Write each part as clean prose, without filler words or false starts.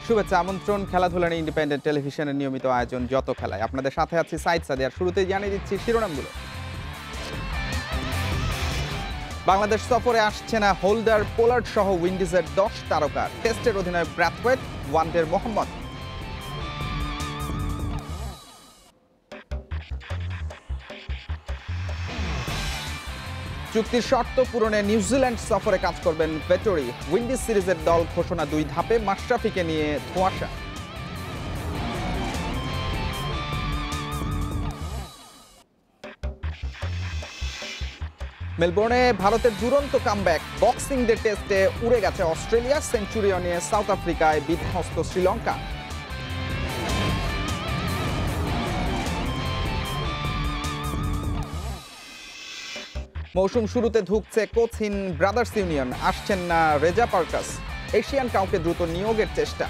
শুভেচ্ছা আমন্ত্রণ খেলাধুলা নিয়ে ইন্ডিপেন্ডেন্ট টেলিভিশনের নিয়মিত আয়োজন যত খেলায় আপনাদের সাথে আছি সাইদ সাদিয়ার। শুরুতেই জানিয়ে দিচ্ছি শিরোনামগুলো। বাংলাদেশ সফরে আসছে না হোল্ডার, পোলার্ড সহ উইন্ডিজের 10 তারকা। টেস্টের অধিনায়ক ব্র্যাথওয়েট, ওয়ানডের মোহাম্মদ। চুক্তির শর্ত পূরণে নিউজিল্যান্ড সফরে কাজ করবেন ভেটরি। উইন্ডিজ সিরিজের দল ঘোষণা 2 ধাপে, মাশরাফিকে নিয়ে ধোঁয়াশা। মেলবোর্নে ভারতের দুরন্ত কামব্যাক। বক্সিং ডে টেস্টে উড়ে গেছে অস্ট্রেলিয়া, সেঞ্চুরিও নিয়ে সাউথ আফ্রিকায় বিধ্বস্ত শ্রীলঙ্কা। মৌসুম শুরুতে ধুঁকছে কোচহীন ব্রাদার্স ইউনিয়ন, আসছেন না রেজা পার্কাস। এশিয়ান কাউকে দ্রুত নিয়োগের চেষ্টা।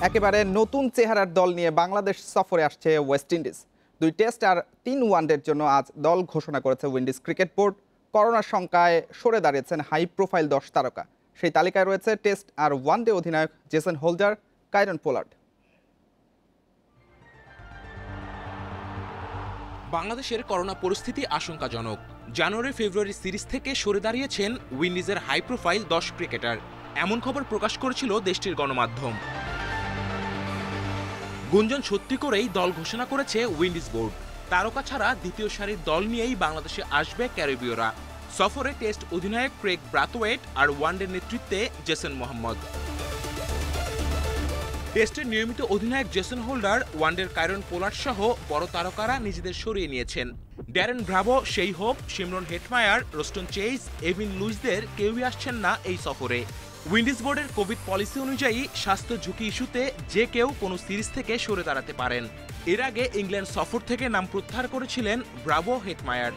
একেবারে নতুন চেহারার দল নিয়ে বাংলাদেশ সফরে আসছে ওয়েস্ট ইন্ডিজ। 2 টেস্ট আর 3 ওয়ানডের জন্য আজ দল ঘোষণা করেছে উইন্ডিজ ক্রিকেট বোর্ড। করোনার শঙ্কায় সরে দাঁড়িয়েছেন হাই প্রোফাইল 10 তারকা। সেই তালিকায় রয়েছে টেস্ট আর ওয়ানডে অধিনায়ক জেসন হোল্ডার, কাইরন পোলার্ড। বাংলাদেশের করোনা পরিস্থিতি আশঙ্কাজনক। জানুয়ারি-ফেব্রুয়ারি সিরিজ থেকে সরে দাঁড়িয়েছেন উইন্ডিজের হাই প্রোফাইল 10 ক্রিকেটার, এমন খবর প্রকাশ করেছিল দেশটির গণমাধ্যম। গুঞ্জন সত্যি করেই দল ঘোষণা করেছে উইন্ডিজ বোর্ড। তারকা ছাড়া দ্বিতীয় সারির দল নিয়েই বাংলাদেশে আসবে ক্যারিবীয়রা। সফরে টেস্ট অধিনায়ক ক্রেগ ব্রাথওয়েট আর ওয়ানডের নেতৃত্বে জেসন মোহাম্মদ। টেস্টের নিয়মিত অধিনায়ক জেসন হোল্ডার, ওয়ানডের কাইরন পোলার্ড সহ বড় তারকারা নিজেদের সরিয়ে নিয়েছেন। Darren Bravo, Shai Hope, Shimron Hetmyer, Roston Chase, Evin লুইসদের কেউই আসছেন না এই সফরে। উইন্ডিজ বোর্ডের কোভিড পলিসি অনুযায়ী স্বাস্থ্য ঝুঁকি ইস্যুতে যে কেউ কোনো সিরিজ থেকে সরে দাঁড়াতে পারেন। এর আগে ইংল্যান্ড সফর থেকে নাম প্রত্যাহার করেছিলেন ব্রাভো, হেটমায়ার।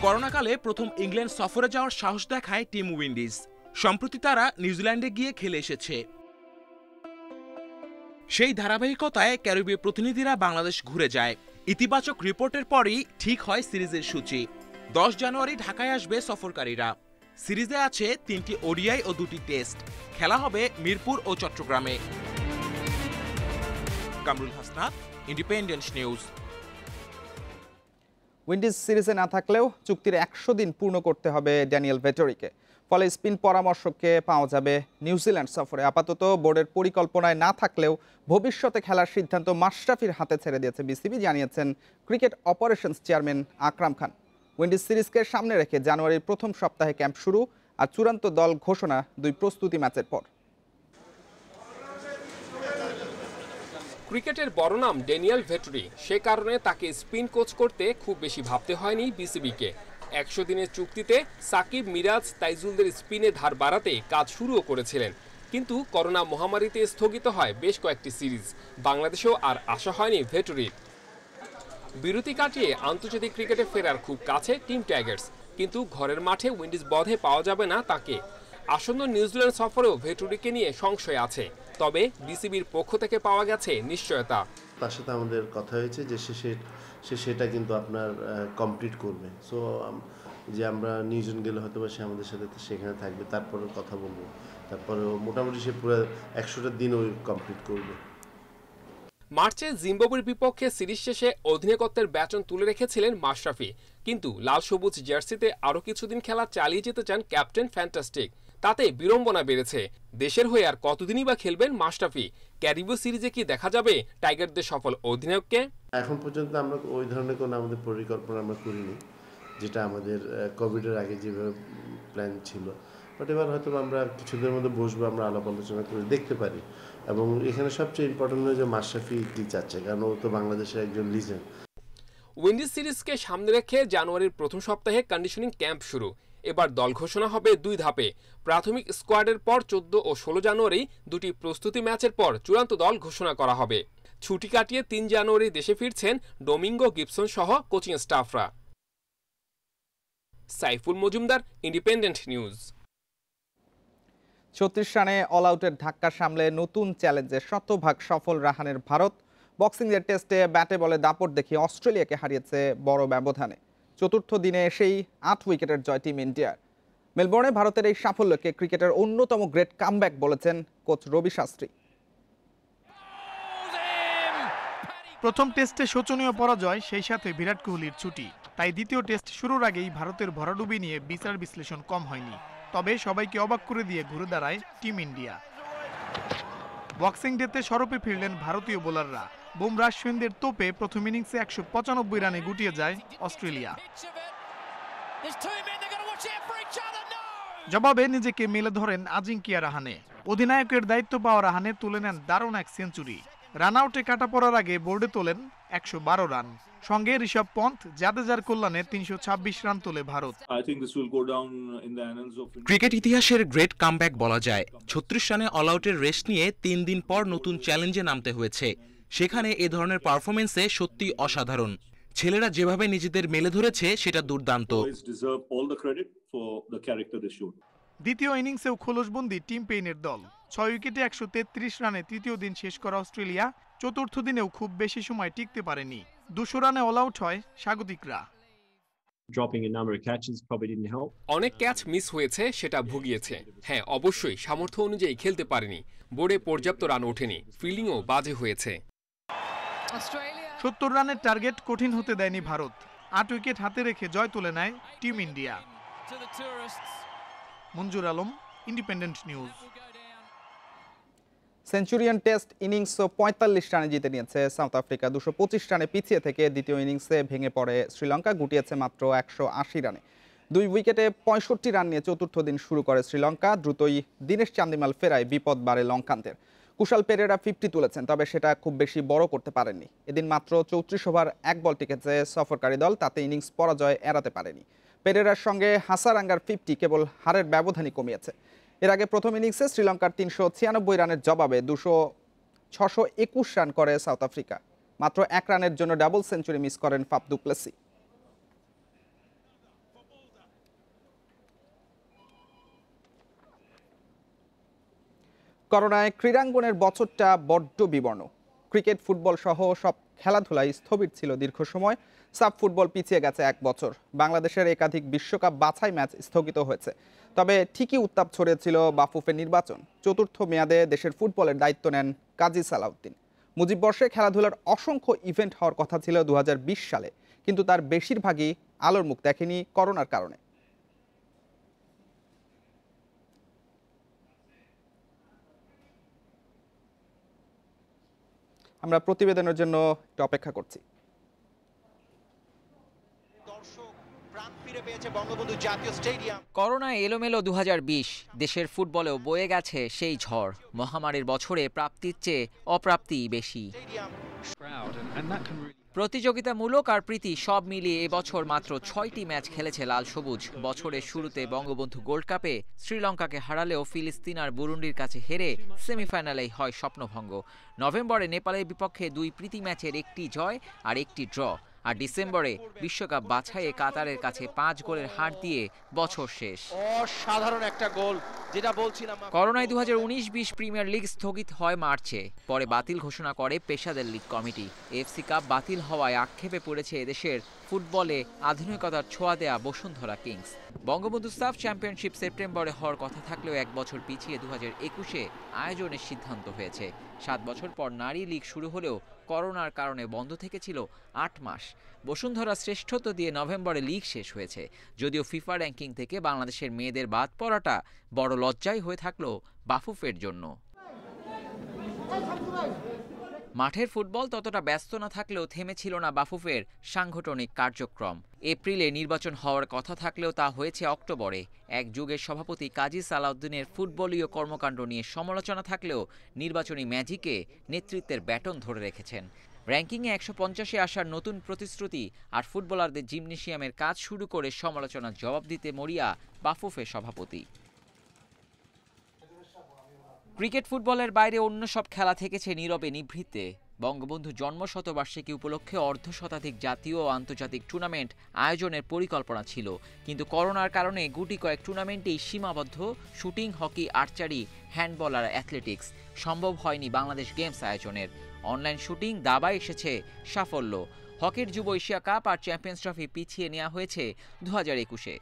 করোনাকালে প্রথম ইংল্যান্ড সফরে যাওয়ার সাহস দেখায় টিম উইন্ডিজ। সম্প্রতি তারা নিউজিল্যান্ডে গিয়ে খেলে এসেছে। সেই ধারাবাহিকতায় ক্যারিবীয় প্রতিনিধিরা বাংলাদেশ ঘুরে যায়। ইতিবাচক রিপোর্টের পরই ঠিক হয় সিরিজের সূচি। 10 জানুয়ারি ঢাকায় আসবে সফরকারীরা। সিরিজে আছে 3টি ওডিআই ও 2টি টেস্ট। খেলা হবে মিরপুর ও চট্টগ্রামে। Kamrul Hasnat, independent news. Windies সিরিজে না থাকলেও চুক্তির 100 দিন পূর্ণ করতে হবে ড্যানিয়েল ভেটরিকে। ফলে স্পিন পরামর্শককে পাওয়া যাবে নিউজিল্যান্ড সফরে। আপাতত বোর্ডের পরিকল্পনায় না থাকলেও ভবিষ্যতে খেলার সিদ্ধান্ত মাশরাফির হাতে ছেড়ে দিয়েছে বিসিবি, জানিয়েছেন cricket operations chairman Akram Khan. Windies সিরিজকে সামনে রেখে জানুয়ারির প্রথম সপ্তাহে ক্যাম্প শুরু আর চূড়ান্ত দল ঘোষণা 2 প্রস্তুতি ম্যাচের পর। ক্রিকেটের বড় নাম ড্যানিয়েল ভেটরি, সে কারণে তাকে স্পিন কোচ করতে খুব বেশি ভাবতে হয়নি বিসিবিকে। 100 দিনের চুক্তিতে সাকিব, মিরাজ, তাইজুলদের স্পিনে ধার বাড়াতে কাজ শুরুও করেছিলেন। কিন্তু করোনা মহামারীতে স্থগিত হয় বেশ কয়েকটি সিরিজ। বাংলাদেশেও আর আশা হয়নি ভেটরির। বিরতি কাটিয়ে আন্তর্জাতিক ক্রিকেটে ফেরার খুব কাছে টিম টাইগার্স, কিন্তু ঘরের মাঠে উইন্ডিজ বধে পাওয়া যাবে না তাকে। আসন্ন নিউজিল্যান্ড সফরেও ভেটরিকে নিয়ে সংশয় আছে, তবে বিসিবির পক্ষ থেকে পাওয়া গেছে নিশ্চয়তা। তার সাথে আমাদের কথা হয়েছে যে সে সেটা কিন্তু আপনার কমপ্লিট করবে। সো যে আমরা নিউজিল্যান্ড গেলে হয়তো বা সে আমাদের সাথে সেখানে থাকবে, তারপরে কথা বলবো। তারপরে মোটামুটি সে পুরো 100টা দিন ওই কমপ্লিট করবে। মার্চে জিম্বাবুয়ের বিপক্ষে সিরিজ শেষে অধিনায়কত্বের ব্যাটন তুলে রেখেছিলেন মাশরাফি, কিন্তু লাল সবুজ জার্সিতে আরও কিছুদিন খেলা চালিয়ে যেতে চান ক্যাপ্টেন ফ্যান্টাস্টিক। তাতে বিড়ম্বনা বেড়েছে। দেশের হয়ে আর কতদিনই বা খেলবেন মাশরাফি? ক্যারিবীয় সিরিজে কি দেখা যাবে টাইগারদের সফল অধিনায়ককে? এখন পর্যন্ত আমরা ওই ধরনের কোনো আমাদের পরিকল্পনা আমরা করিনি, যেটা আমাদের কোভিডের আগে যেভাবে প্ল্যান ছিল। বাট এবার হয়তো আমরা কিছুদিনের মধ্যে বসবো, আমরা আলাপ আলোচনা করে দেখতে পারি। এবং এখানে সবচেয়ে ইম্পর্টেন্ট হলো যে মাশরাফি কি চাচ্ছে, কারণ ও তো বাংলাদেশের একজন লিজেন্ড। উইন্ডিজ সিরিজকে সামনে রেখে জানুয়ারির প্রথম সপ্তাহে কন্ডিশনিং ক্যাম্প শুরু। এবার দল ঘোষণা হবে 2 ধাপে। প্রাথমিক স্কোয়াডের পর 14 ও 16 জানুয়ারি 2টি প্রস্তুতি ম্যাচের পর চূড়ান্ত দল ঘোষণা করা হবে। ছুটি কাটিয়ে 3 জানুয়ারি দেশে ফিরছেন ডোমিঙ্গো গিবসন সহ কোচিং স্টাফরা। Saiful Majumdar, independent news. 36 রানে অল আউটের ধাক্কা সামলে নতুন চ্যালেঞ্জে শতভাগ সফল রাহানের ভারত। বক্সিংয়ের টেস্টে ব্যাটে বলে দাপট দেখিয়ে অস্ট্রেলিয়াকে হারিয়েছে বড় ব্যবধানে। চতুর্থ দিনে এসেই 8 উইকেটের জয় টিম ইন্ডিয়ার। মেলবোর্নে ভারতের এই সাফল্যকে ক্রিকেটের অন্যতম গ্রেট কামব্যাক বলেছেন কোচ রবি শাস্ত্রী। প্রথম টেস্টে শোচনীয় পরাজয়, সেই সাথে বিরাট কোহলির ছুটি, তাই দ্বিতীয় টেস্ট শুরুর আগেই ভারতের ভরাডুবি নিয়ে বিচার বিশ্লেষণ কম হয়নি। তবে সবাইকে অবাক করে দিয়ে ঘুরে দাঁড়ায় টিম ইন্ডিয়া। বক্সিং ডেতে সরবে ফিরলেন ভারতীয় বোলাররা। বুমরাহ অশ্বিনদের তোপে প্রথম ইনিংসে 195 রানে গুটিয়ে যায় অস্ট্রেলিয়া। জবাবে নিজেকে মেলে ধরেন আজিঙ্কিয়া রাহানে। অধিনায়কের দায়িত্ব পাওয়া রাহানে তুলে নেন দারুণ এক সেঞ্চুরি। রান আউটে কাটা পড়ার আগে বোর্ডে তোলেন 112 রান। সঙ্গে ঋষভ পন্থ, জাদেজার কল্যাণে 326 রান তোলে ভারত। ক্রিকেট ইতিহাসের গ্রেট কামব্যাক বলা যায়। 36 রানে অল আউটের রেস্ট নিয়ে 3 দিন পর নতুন চ্যালেঞ্জে নামতে হয়েছে। সেখানে এ ধরনের পারফরমেন্সে সত্যি অসাধারণ। ছেলেরা যেভাবে নিজেদের মেলে ধরেছে সেটা দুর্দান্ত। দ্বিতীয় ইনিংসেও খোলসবন্দি টিম পেইনের দল। 6 উইকেটে 133 রানে তৃতীয় দিন শেষ করা অস্ট্রেলিয়া চতুর্থ দিনেও খুব বেশি সময় টিকতে পারেনি। 200 রানে অল আউট হয় স্বাগতিকরা। অনেক ক্যাচ মিস হয়েছে, সেটা ভুগিয়েছে। হ্যাঁ, অবশ্যই সামর্থ্য অনুযায়ী খেলতে পারেনি। বোর্ডে পর্যাপ্ত রান ওঠেনি, ফিল্ডিংও বাজে হয়েছে। 70 রানের টার্গেট কঠিন হতে দেয়নি ভারত। 8 উইকেট হাতে রেখে জয় তুলে নেয় team India. Manjur Alam, Independent News. Centurion test ইনিংসও 45 রানে জিতে নিয়েছে সাউথ আফ্রিকা। 225 রানে পিছিয়ে থেকে দ্বিতীয় ইনিংসে ভেঙে পড়ে শ্রীলঙ্কা, গুটিয়েছে মাত্র 180 রানে। 2 উইকেটে 65 রান নিয়ে চতুর্থ দিন শুরু করে শ্রীলঙ্কা। দ্রুতই দিনেশ চান্দিমাল ফেরায় বিপদ বাড়ে লঙ্কানদের। কুশাল পেরেরা 50 তুলেছেন, তবে সেটা খুব বেশি বড় করতে পারেননি। এদিন মাত্র 34 ওভার 1 বল টিকেছে সফরকারী দল, তাতে ইনিংস পরাজয় এড়াতে পারেনি। পেরেরার সঙ্গে হাসারাঙ্গার 50 কেবল হারের ব্যবধানই কমিয়েছে। এর আগে প্রথম ইনিংসে শ্রীলঙ্কার 396 রানের জবাবে 621 রান করে সাউথ আফ্রিকা। মাত্র 1 রানের জন্য ডাবল সেঞ্চুরি মিস করেন ফাফ দু প্লেসি। করোনায় ক্রীড়াঙ্গনের বছরটা বড্ড বিবর্ণ। ক্রিকেট, ফুটবল সহ সব খেলাধুলাই স্থবির ছিল দীর্ঘ সময়। সাব ফুটবল পিছিয়ে গেছে 1 বছর। বাংলাদেশের একাধিক বিশ্বকাপ বাছাই ম্যাচ স্থগিত হয়েছে। তবে ঠিকই উত্তাপ ছড়িয়েছিল বাফুফের নির্বাচন। চতুর্থ মেয়াদে দেশের ফুটবলের দায়িত্ব নেন কাজী সালাউদ্দিন। মুজিব বর্ষে খেলাধুলার অসংখ্য ইভেন্ট হওয়ার কথা ছিল 2020 সালে, কিন্তু তার বেশিরভাগই আলোর মুখ দেখেনি করোনার কারণে। আমরা প্রতিবেদনের জন্য একটু অপেক্ষা করছি। করোনা এলোমেলো 2020, দেশের ফুটবলেও বয়ে গেছে সেই ঝড়। মহামারীর বছরে প্রাপ্তির চেয়ে অপ্রাপ্তি বেশি। প্রতিযোগিতামূলক আর প্রীতি সব মিলিয়ে এবছর মাত্র 6টি ম্যাচ খেলেছে লাল সবুজ। বছরের শুরুতে বঙ্গবন্ধু গোল্ড কাপে শ্রীলঙ্কাকে হারালেও ফিলিস্তিন আর বুরুন্ডির কাছে হেরে সেমিফাইনালেই হয় স্বপ্নভঙ্গ। নভেম্বরে নেপালের বিপক্ষে 2 প্রীতি ম্যাচের 1টি জয় আর 1টি ড্র। আর ডিসেম্বরে বিশ্বকাপ বাছাইয়ে কাতারের কাছে 5 গোলের হার দিয়ে বছর শেষ। অসাধারণ একটা গোল, যেটা বলছিলাম। করোনায় 2019-20 প্রিমিয়ার লিগ স্থগিত হয় মার্চে, পরে বাতিল ঘোষণা করে পেশাদার লিগ কমিটি। এফসি কাপ বাতিল হওয়ায় আক্ষেপে পড়েছে এদেশের ফুটবলে আধুনিকতার ছোঁয়া দেয়া বসুন্ধরা কিংস। বঙ্গবন্ধু সাফ চ্যাম্পিয়নশিপ সেপ্টেম্বরে হওয়ার কথা থাকলেও 1 বছর পিছিয়ে 2021-এ আয়োজনের সিদ্ধান্ত হয়েছে। 7 বছর পর নারী লিগ শুরু হলেও করোনার কারণে বন্ধ থেকেছিল 8 মাস। বসুন্ধরা শ্রেষ্ঠত্ব দিয়ে নভেম্বরে লিগ শেষ হয়েছে। যদিও ফিফা র্যাঙ্কিং থেকে বাংলাদেশের মেয়েদের বাদ পড়াটা বড় লজ্জাই হয়ে থাকলো বাফুফের জন্য। মাঠের ফুটবল ততটা ব্যস্ত না থাকলেও থেমেছিল না বাফুফের সাংগঠনিক কার্যক্রম। এপ্রিলে নির্বাচন হওয়ার কথা থাকলেও তা হয়েছে অক্টোবরে। এক যুগের সভাপতি কাজী সালাউদ্দিনের ফুটবলীয় কর্মকাণ্ড নিয়ে সমালোচনা থাকলেও নির্বাচনী ম্যাজিকে নেতৃত্বের ব্যাটন ধরে রেখেছেন। র্যাঙ্কিংয়ে 150-এ আসার নতুন প্রতিশ্রুতি আর ফুটবলারদের জিমনেশিয়ামের কাজ শুরু করে সমালোচনার জবাব দিতে মরিয়া বাফুফে সভাপতি। ক্রিকেট ফুটবলের বাইরে অন্য সব খেলা থেকেছে নীরবে নিভৃতে। বঙ্গবন্ধু জন্মশতবার্ষিকী উপলক্ষে অর্ধশতাধিক জাতীয় ও আন্তর্জাতিক টুর্নামেন্ট আয়োজনের পরিকল্পনা ছিল, কিন্তু করোনার কারণে গুটি কয়েক টুর্নামেন্টেই সীমাবদ্ধ। শুটিং, হকি, আর্চারি, হ্যান্ডবল আর অ্যাথলেটিক্স সম্ভব হয়নি বাংলাদেশ গেমস আয়োজনের। অনলাইন শুটিং দাবায় এসেছে সাফল্য। হকির যুব এশিয়া কাপ আর চ্যাম্পিয়ন্স ট্রফি পিছিয়ে নেওয়া হয়েছে 2021-এ।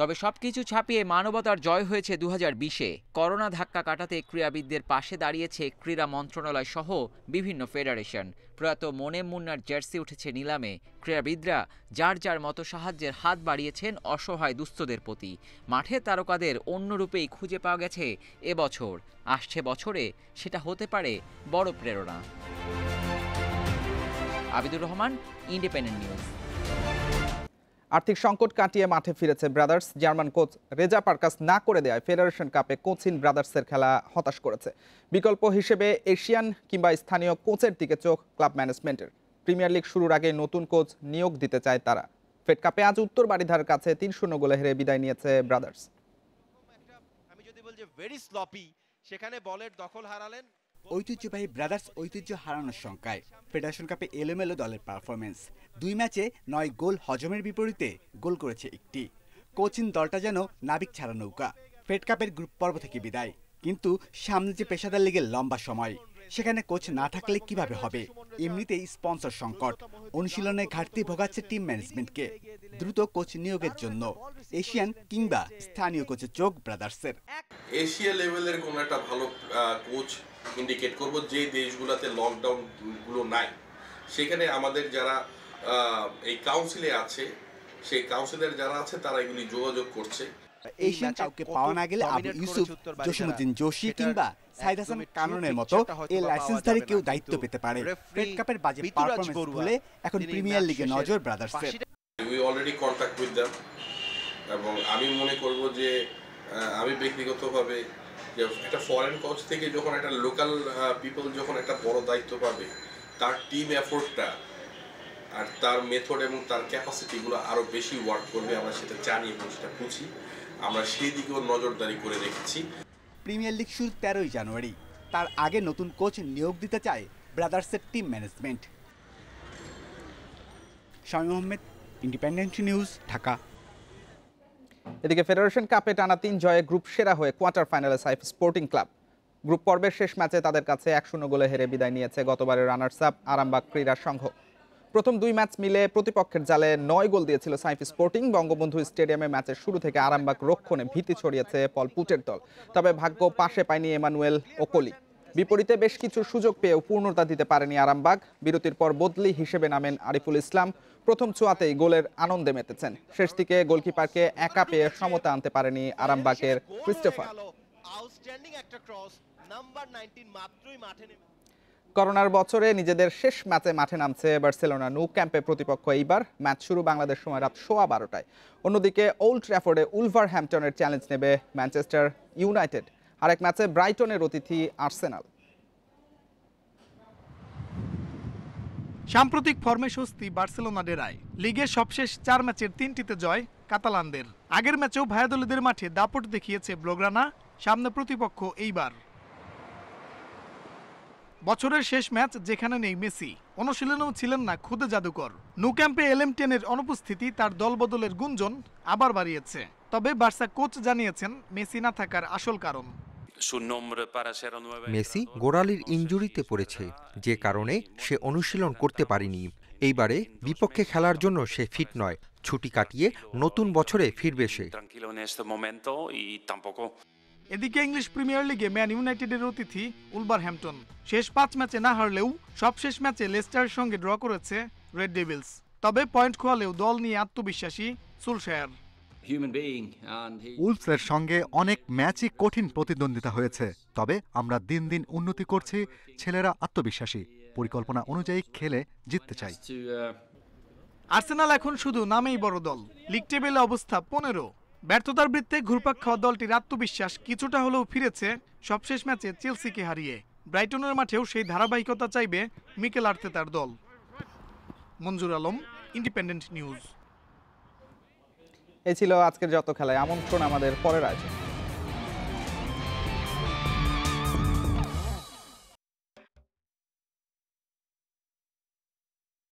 তবে সবকিছু ছাপিয়ে মানবতার জয় হয়েছে 2020-এ। করোনা ধাক্কা কাটাতে ক্রীড়াবিদদের পাশে দাঁড়িয়েছে ক্রীড়া মন্ত্রণালয় সহ বিভিন্ন ফেডারেশন। প্রয়াত মোনেম মুন্নার জার্সি উঠেছে নিলামে। ক্রীড়াবিদরা যার যার মতো সাহায্যের হাত বাড়িয়েছেন অসহায় দুস্থদের প্রতি। মাঠে তারকাদের অন্য রূপেই খুঁজে পাওয়া গেছে এবছর। আসছে বছরে সেটা হতে পারে বড় প্রেরণা। Abidur Rahman, independent news. আর্থিক সংকট কাটিয়ে মাঠে ফিরেছে brothers. German coach Reza parkas না করে দেওয়ায় ফেডারেশন কাপে কোচিন ব্রাদার্সের খেলা হতাশ করেছে। বিকল্প হিসেবে এশিয়ান কিংবা স্থানীয় কোচের দিকে চোখ ক্লাব ম্যানেজমেন্টের। প্রিমিয়ার লিগ শুরুর আগে নতুন কোচ নিয়োগ দিতে চায় তারা। ফেড কাপে আজ উত্তর বারিধার কাছে 3-0 গোলে হেরে বিদায় নিয়েছে ব্রাদার্স। আমি যদি বলি যে ভেরি স্লপি, সেখানে বলের দখল হারালেন। ঐতিহ্যবাহী ব্রাদার্স ঐতিহ্য হারানোর শঙ্কায়। ফেডারেশন কাপে এলোমেলো দলের পারফরমেন্স। 2 ম্যাচে 9 গোল হজমের বিপরীতে গোল করেছে একটি। কোচিন দলটা যেন নাবিক ছাড়া নৌকা। ফেড কাপের গ্রুপ পর্ব থেকে বিদায়, কিন্তু সামনে যে পেশাদার লিগের লম্বা সময়, সেখানে কোচ না থাকলে কিভাবে হবে? এমনিতেই স্পন্সর সংকট, অনুশীলনে ঘাটতি ভোগাচ্ছে টিম ম্যানেজমেন্টকে। দ্রুত কোচ নিয়োগের জন্য এশিয়ান কিংবা স্থানীয় কোচের চোখ ব্রাদার্সের। এশিয়া লেভেলের কোন একটা ভালো কোচ ইন্ডিকেট করব যে দেশগুলোতে লকডাউন গুলো নাই, সেখানে আমাদের যারা এই কাউন্সিলে আছে, সেই কাউন্সিলের যারা আছে তারা এগুলি যোগাযোগ করছে। এশিয়ান কাউকে পাওয়া না গেলে আবু ইউসুফ, জসিমউদ্দিন জোশী কিংবা সাইদ হাসান কাননের মতো এই লাইসেন্সধারী কেউ দায়িত্ব পেতে পারে। ফেড কাপের বাজে পারফরম্যান্স ভুলে এখন প্রিমিয়ার লিগে নজর ব্রাদার্সের। We already contact with them, এবং আমি মনে করব যে আমি ব্যক্তিগতভাবে যে একটা ফরেন কোচ থেকে যখন একটা লোকাল পিপল যখন একটা বড় দায়িত্ব পাবে, তার টিম এফোর্টটা আর তার মেথড এবং তার ক্যাপাসিটিগুলো আরও বেশি ওয়ার্ক করবে। আমরা সেটা জানি এবং সেটা বুঝি। আমরা সেই দিকেও নজরদারি করে রেখেছি। প্রিমিয়ার লিগ শুরু 13ই জানুয়ারি। তার আগে নতুন কোচ নিয়োগ দিতে চায় ব্রাদার্সের team management. Shamim Ahmed, Independent News, Dhaka. এদিকে ফেডারেশন কাপে টানা 3 জয়ে গ্রুপ সেরা হয়ে কোয়ার্টার ফাইনালে সাইফ স্পোর্টিং ক্লাব। গ্রুপ পর্বের শেষ ম্যাচে তাদের কাছে 1-0 গোলে হেরে বিদায় নিয়েছে গতবারের রানার্স আপ আরামবাগ ক্রীড়া সংঘ। প্রথম 2 ম্যাচ মিলে প্রতিপক্ষের জালে 9 গোল দিয়েছিল সাইফ স্পোর্টিং। বঙ্গবন্ধু স্টেডিয়ামে ম্যাচের শুরু থেকে আরামবাগ রক্ষণে ভীতি ছড়িয়েছে পল পুটের দল। তবে ভাগ্য পাশে পায়নি এমানুয়েল ওকলি। বিপরীতে বেশ কিছু সুযোগ পেয়েও পূর্ণতা দিতে পারেনি আরামবাগ। বিরতির পর বদলি হিসেবে নামেন আরিফুল ইসলাম। প্রথম ছোঁয়াতেই গোলের আনন্দে মেতেছেন। শেষ দিকে গোলকিপারকে একা পেয়ে সমতা আনতে পারেনি আরামবাগের ক্রিস্টোফার। করোনার বছরে নিজেদের শেষ ম্যাচে মাঠে নামছে বার্সেলোনা নু ক্যাম্পে প্রতিপক্ষ এইবার। ম্যাচ শুরু বাংলাদেশ সময় রাত 12:15টায়। অন্যদিকে ওল্ড ট্র্যাফোর্ডে উলভারহ্যাম্পটনের চ্যালেঞ্জ নেবে ম্যানচেস্টার ইউনাইটেড। আরেক ম্যাচে ব্রাইটনের অতিথি আর্সেনাল। সাম্প্রতিক ফর্মে স্বস্তি বার্সেলোনা ডেরায়। লিগের সবশেষ 4 ম্যাচের 3টিতে জয় কাতালানদের। আগের ম্যাচেও ভায়াদোলিদের মাঠে দাপট দেখিয়েছে ব্লগ্রানা। সামনে প্রতিপক্ষ এইবার। বছরের শেষ ম্যাচ যেখানে নেই মেসি, অনুশীলনেও ছিলেন না খুদে জাদুকর। নু ক্যাম্পে LM10-এর অনুপস্থিতি তার দলবদলের গুঞ্জন আবার বাড়িয়েছে। তবে বার্সা কোচ জানিয়েছেন মেসি না থাকার আসল কারণ। মেসি গোড়ালির ইনজুরিতে পড়েছে, যে কারণে সে অনুশীলন করতে পারেনি। এইবারে বিপক্ষে খেলার জন্য সে ফিট নয়। ছুটি কাটিয়ে নতুন বছরে ফিরবে সে। এদিকে ইংলিশ প্রিমিয়ার লিগে ম্যান ইউনাইটেডের অতিথি উলভারহ্যাম্পটন। শেষ 5 ম্যাচে না হারলেও সবশেষ ম্যাচে লেস্টারের সঙ্গে ড্র করেছে রেড ডেভিলস। তবে পয়েন্ট খোয়ালেও দল নিয়ে আত্মবিশ্বাসী সুলশায়ার। উলভসের সঙ্গে অনেক ম্যাচই কঠিন প্রতিদ্বন্দ্বিতা হয়েছে, তবে আমরা দিন দিন উন্নতি করছি। ছেলেরা আত্মবিশ্বাসী, পরিকল্পনা অনুযায়ী খেলে জিততে চাই। আর্সেনাল এখন শুধু নামেই বড় দল। লিগ টেবিলে অবস্থা 15। ব্যর্থতার বৃত্তে ঘুরপাক খাওয়া দলটির আত্মবিশ্বাস কিছুটা হলেও ফিরেছে সবশেষ ম্যাচে চেলসিকে হারিয়ে। ব্রাইটনের মাঠেও সেই ধারাবাহিকতা চাইবে মিকেল আর্তেতার দল। মঞ্জুর আলম, ইন্ডিপেন্ডেন্ট নিউজ। এই ছিল আজকের যত খেলায়। আমন্ত্রণ আমাদের পরের আয়োজন।